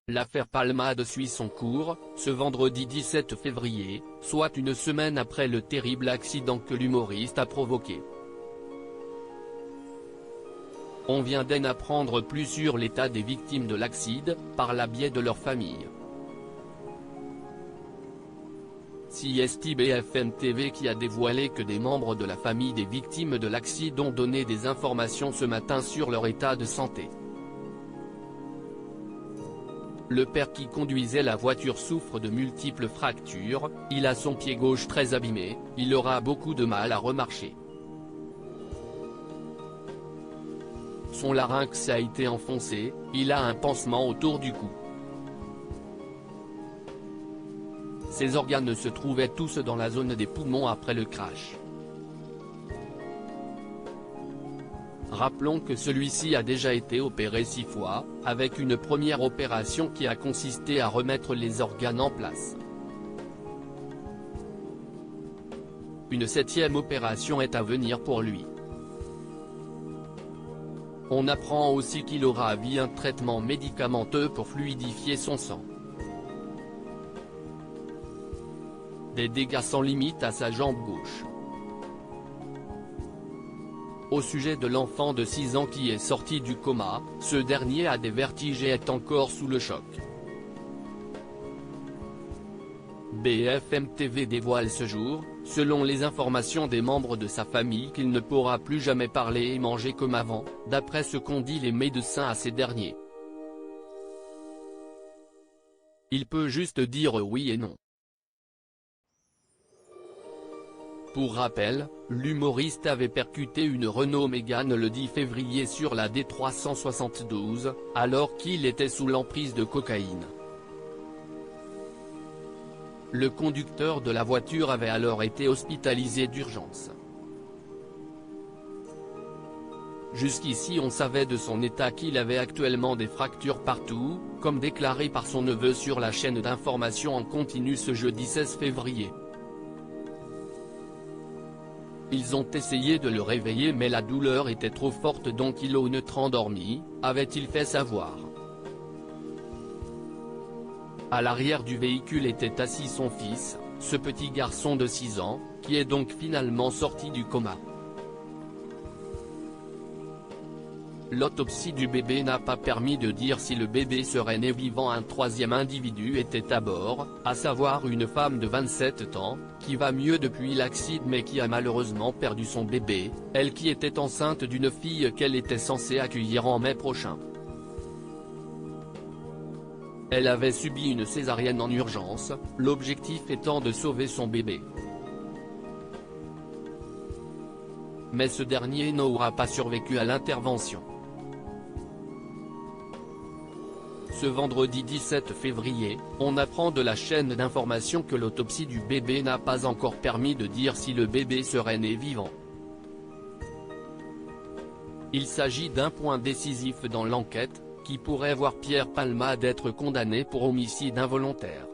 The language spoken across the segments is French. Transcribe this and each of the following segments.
L'affaire Palmade suit son cours, ce vendredi 17 février, soit une semaine après le terrible accident que l'humoriste a provoqué. On vient d'en apprendre plus sur l'état des victimes de l'accident, par la biais de leur famille. C'est BFM TV qui a dévoilé que des membres de la famille des victimes de l'accident ont donné des informations ce matin sur leur état de santé. Le père qui conduisait la voiture souffre de multiples fractures, il a son pied gauche très abîmé, il aura beaucoup de mal à remarcher. Son larynx a été enfoncé, il a un pansement autour du cou. Ses organes se trouvaient tous dans la zone des poumons après le crash. Rappelons que celui-ci a déjà été opéré 6 fois, avec une première opération qui a consisté à remettre les organes en place. Une 7e opération est à venir pour lui. On apprend aussi qu'il aura à vie un traitement médicamenteux pour fluidifier son sang. Des dégâts sans limite à sa jambe gauche. Au sujet de l'enfant de 6 ans qui est sorti du coma, ce dernier a des vertiges et est encore sous le choc. BFM TV dévoile ce jour, selon les informations des membres de sa famille, qu'il ne pourra plus jamais parler et manger comme avant, d'après ce qu'ont dit les médecins à ces derniers. Il peut juste dire oui et non. Pour rappel, l'humoriste avait percuté une Renault Mégane le 10 février sur la D372, alors qu'il était sous l'emprise de cocaïne. Le conducteur de la voiture avait alors été hospitalisé d'urgence. Jusqu'ici on savait de son état qu'il avait actuellement des fractures partout, comme déclaré par son neveu sur la chaîne d'information en continu ce jeudi 16 février. Ils ont essayé de le réveiller mais la douleur était trop forte donc il a neutre endormi, avait-il fait savoir. À l'arrière du véhicule était assis son fils, ce petit garçon de 6 ans, qui est donc finalement sorti du coma. L'autopsie du bébé n'a pas permis de dire si le bébé serait né vivant. Un 3e individu était à bord, à savoir une femme de 27 ans, qui va mieux depuis l'accident mais qui a malheureusement perdu son bébé, elle qui était enceinte d'une fille qu'elle était censée accueillir en mai prochain. Elle avait subi une césarienne en urgence, l'objectif étant de sauver son bébé. Mais ce dernier n'aura pas survécu à l'intervention. Ce vendredi 17 février, on apprend de la chaîne d'information que l'autopsie du bébé n'a pas encore permis de dire si le bébé serait né vivant. Il s'agit d'un point décisif dans l'enquête, qui pourrait voir Pierre Palmade être condamné pour homicide involontaire.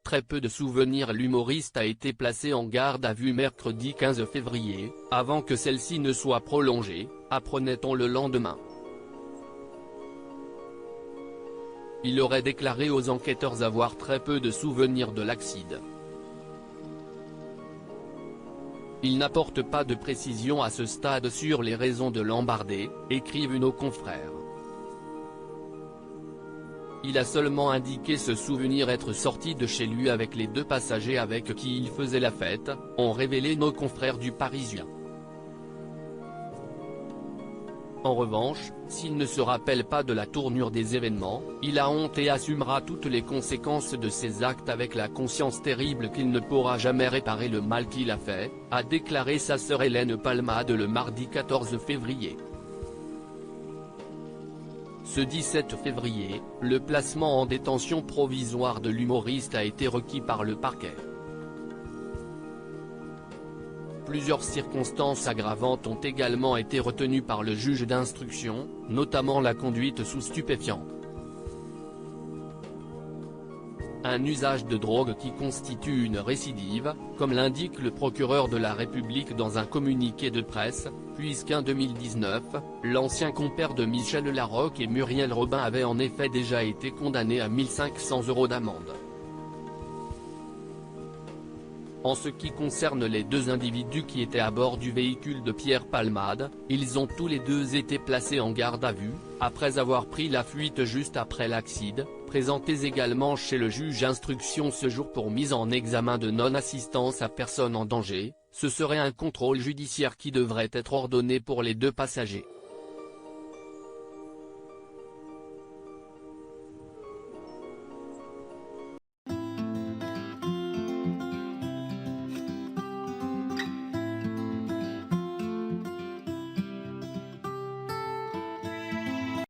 Très peu de souvenirs. L'humoriste a été placé en garde à vue mercredi 15 février, avant que celle-ci ne soit prolongée, apprenait-on le lendemain. Il aurait déclaré aux enquêteurs avoir très peu de souvenirs de l'accident. Il n'apporte pas de précision à ce stade sur les raisons de l'embardé, écrivent nos confrères. Il a seulement indiqué se souvenir être sorti de chez lui avec les 2 passagers avec qui il faisait la fête, ont révélé nos confrères du Parisien. En revanche, s'il ne se rappelle pas de la tournure des événements, il a honte et assumera toutes les conséquences de ses actes avec la conscience terrible qu'il ne pourra jamais réparer le mal qu'il a fait, a déclaré sa sœur Hélène Palmade le mardi 14 février. Ce 17 février, le placement en détention provisoire de l'humoriste a été requis par le parquet. Plusieurs circonstances aggravantes ont également été retenues par le juge d'instruction, notamment la conduite sous stupéfiants. un usage de drogue qui constitue une récidive, comme l'indique le procureur de la République dans un communiqué de presse, puisqu'en 2019, l'ancien compère de Michel Larocque et Muriel Robin avait en effet déjà été condamné à 1 500 € d'amende. En ce qui concerne les deux individus qui étaient à bord du véhicule de Pierre Palmade, ils ont tous les deux été placés en garde à vue, après avoir pris la fuite juste après l'accident, présentés également chez le juge d'instruction ce jour pour mise en examen de non-assistance à personne en danger. Ce serait un contrôle judiciaire qui devrait être ordonné pour les deux passagers.